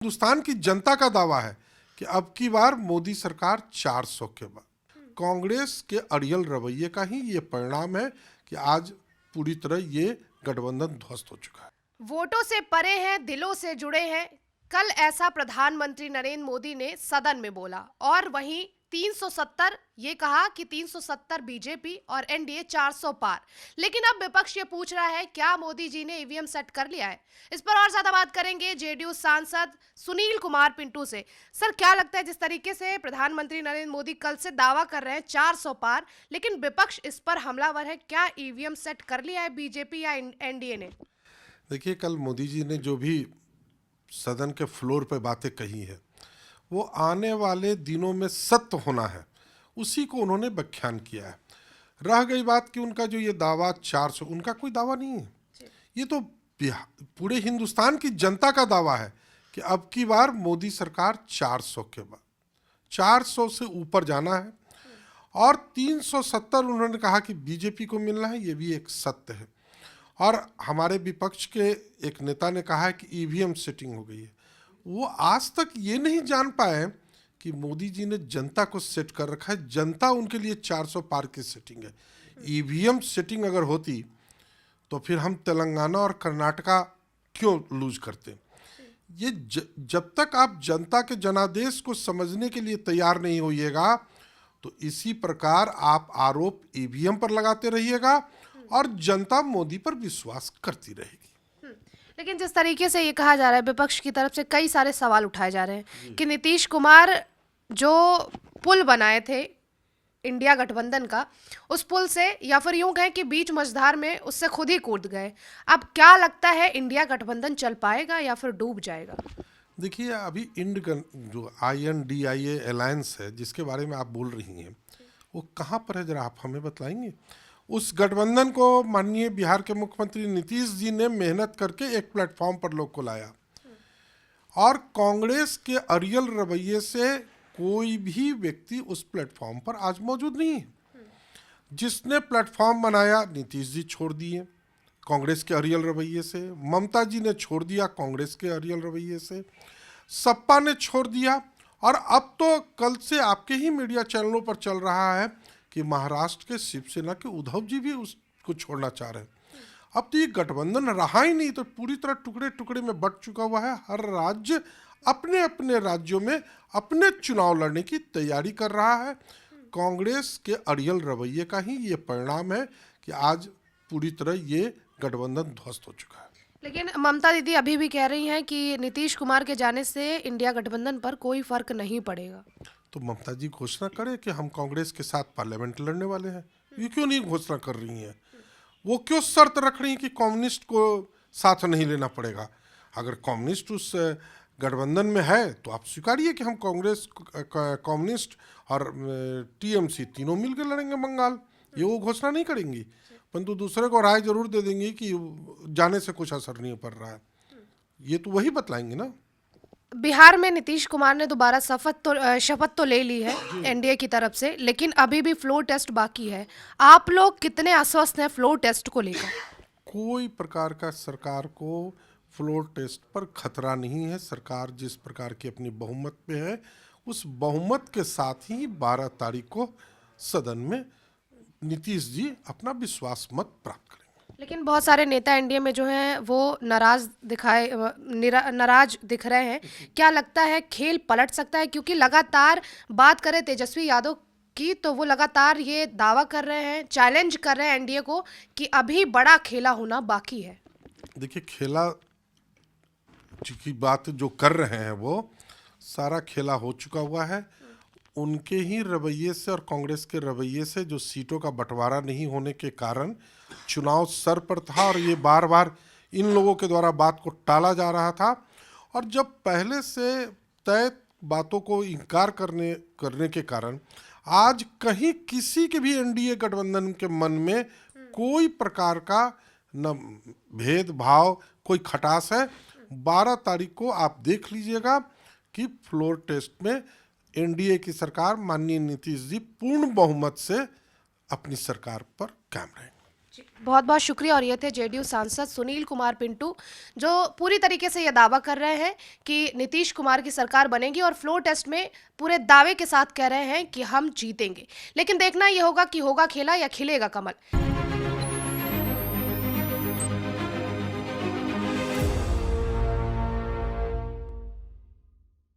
हिंदुस्तान की जनता का दावा है कि अब की बार मोदी सरकार 400 के बाद। कांग्रेस के अड़ियल रवैये का ही ये परिणाम है कि आज पूरी तरह ये गठबंधन ध्वस्त हो चुका है। वोटों से परे हैं, दिलों से जुड़े हैं। कल ऐसा प्रधानमंत्री नरेंद्र मोदी ने सदन में बोला और वहीं 370 ये कहा कि 370 बीजेपी और एनडीए 400 पार। लेकिन अब विपक्ष ये पूछ रहा है क्या मोदी जी ने ईवीएम सेट कर लिया है। इस पर और ज्यादा बात करेंगे जेडीयू सांसद सुनील कुमार पिंटू से। सर, क्या लगता है जिस तरीके से प्रधानमंत्री नरेंद्र मोदी कल से दावा कर रहे हैं 400 पार, लेकिन विपक्ष इस पर हमलावर है, क्या ईवीएम सेट कर लिया है बीजेपी या एनडीए ने? देखिए, कल मोदी जी ने जो भी सदन के फ्लोर पे बातें कही है वो आने वाले दिनों में सत्य होना है, उसी को उन्होंने व्याख्यान किया है। रह गई बात कि उनका जो ये दावा 400, उनका कोई दावा नहीं है, ये तो पूरे हिंदुस्तान की जनता का दावा है कि अब की बार मोदी सरकार 400 के बाद 400 से ऊपर जाना है। और 370 उन्होंने कहा कि बीजेपी को मिलना है, ये भी एक सत्य है। और हमारे विपक्ष के एक नेता ने कहा है कि ईवीएम सेटिंग हो गई है। वो आज तक ये नहीं जान पाए कि मोदी जी ने जनता को सेट कर रखा है, जनता उनके लिए 400 पार की सेटिंग है। ईवीएम सेटिंग अगर होती तो फिर हम तेलंगाना और कर्नाटका क्यों लूज करते। ये जब तक आप जनता के जनादेश को समझने के लिए तैयार नहीं होइएगा तो इसी प्रकार आप आरोप ईवीएम पर लगाते रहिएगा और जनता मोदी पर विश्वास करती रहेगी। लेकिन जिस तरीके से ये कहा जा रहा है, विपक्ष की तरफ से कई सारे सवाल उठाए जा रहे हैं कि नीतीश कुमार जो पुल बनाए थे इंडिया गठबंधन का, उस पुल से या फिर यूं कहें कि बीच मझधार में उससे खुद ही कूद गए। अब क्या लगता है, इंडिया गठबंधन चल पाएगा या फिर डूब जाएगा? देखिए, अभी जो INDIA अलायंस है जिसके बारे में आप बोल रही हैं, वो कहाँ पर है, जरा आप हमें बतलाएंगे। उस गठबंधन को माननीय बिहार के मुख्यमंत्री नीतीश जी ने मेहनत करके एक प्लेटफॉर्म पर लोग को लाया और कांग्रेस के अड़ियल रवैये से कोई भी व्यक्ति उस प्लेटफॉर्म पर आज मौजूद नहीं है। जिसने प्लेटफॉर्म बनाया नीतीश जी छोड़ दिए कांग्रेस के अड़ियल रवैये से, ममता जी ने छोड़ दिया कांग्रेस के अड़ियल रवैये से, सपा ने छोड़ दिया और अब तो कल से आपके ही मीडिया चैनलों पर चल रहा है कि महाराष्ट्र के शिवसेना के उद्धव जी भी उसको छोड़ना चाह रहे हैं। अब तो ये गठबंधन रहा ही नहीं, तो पूरी तरह टुकड़े टुकड़े में बट चुका हुआ है। हर राज्य अपने अपने राज्यों में अपने चुनाव लड़ने की तैयारी कर रहा है। कांग्रेस के अड़ियल रवैये का ही ये परिणाम है कि आज पूरी तरह ये गठबंधन ध्वस्त हो चुका है। लेकिन ममता दीदी अभी भी कह रही हैं कि नीतीश कुमार के जाने से इंडिया गठबंधन पर कोई फर्क नहीं पड़ेगा। तो ममता जी घोषणा करे कि हम कांग्रेस के साथ पार्लियामेंट लड़ने वाले हैं, ये क्यों नहीं घोषणा कर रही हैं? वो क्यों शर्त रख रही हैं कि कम्युनिस्ट को साथ नहीं लेना पड़ेगा? अगर कम्युनिस्ट उस गठबंधन में है तो आप स्वीकारिए कि हम कांग्रेस, कम्युनिस्ट और TMC तीनों मिलकर लड़ेंगे बंगाल। ये वो घोषणा नहीं करेंगी, परंतु दूसरे को राय जरूर दे देंगी कि जाने से कुछ असर नहीं पड़ रहा है। ये तो वही बतलाएंगे ना। बिहार में नीतीश कुमार ने दोबारा शपथ तो ले ली है एनडीए की तरफ से, लेकिन अभी भी फ्लोर टेस्ट बाकी है। आप लोग कितने आश्वस्त हैं फ्लोर टेस्ट को लेकर? कोई प्रकार का सरकार को फ्लोर टेस्ट पर खतरा नहीं है। सरकार जिस प्रकार की अपनी बहुमत पे है, उस बहुमत के साथ ही 12 तारीख को सदन में नीतीश जी अपना विश्वास मत प्राप्त करेंगे। लेकिन बहुत सारे नेता एनडीए में जो हैं वो नाराज दिख रहे हैं। क्या लगता है खेल पलट सकता है? क्योंकि लगातार बात करें तेजस्वी यादव की तो वो लगातार ये दावा कर रहे हैं, चैलेंज कर रहे हैं एनडीए को कि अभी बड़ा खेला होना बाकी है। देखिए, खेला की बात जो कर रहे हैं वो सारा खेला हो चुका हुआ है। उनके ही रवैये से और कांग्रेस के रवैये से जो सीटों का बंटवारा नहीं होने के कारण चुनाव सर पर था और ये बार बार इन लोगों के द्वारा बात को टाला जा रहा था। और जब पहले से तय बातों को इनकार करने के कारण आज कहीं किसी के भी एनडीए गठबंधन के मन में कोई प्रकार का न भेदभाव, कोई खटास है। 12 तारीख को आप देख लीजिएगा कि फ्लोर टेस्ट में एनडीए की सरकार माननीय नीतीश जी पूर्ण बहुमत से अपनी सरकार पर कायम रहेंगे। बहुत बहुत शुक्रिया। और ये थे जेडीयू सांसद सुनील कुमार पिंटू, जो पूरी तरीके से ये दावा कर रहे हैं कि नीतीश कुमार की सरकार बनेगी और फ्लोर टेस्ट में पूरे दावे के साथ कह रहे हैं कि हम जीतेंगे। लेकिन देखना ये होगा कि होगा खेला या खिलेगा कमल।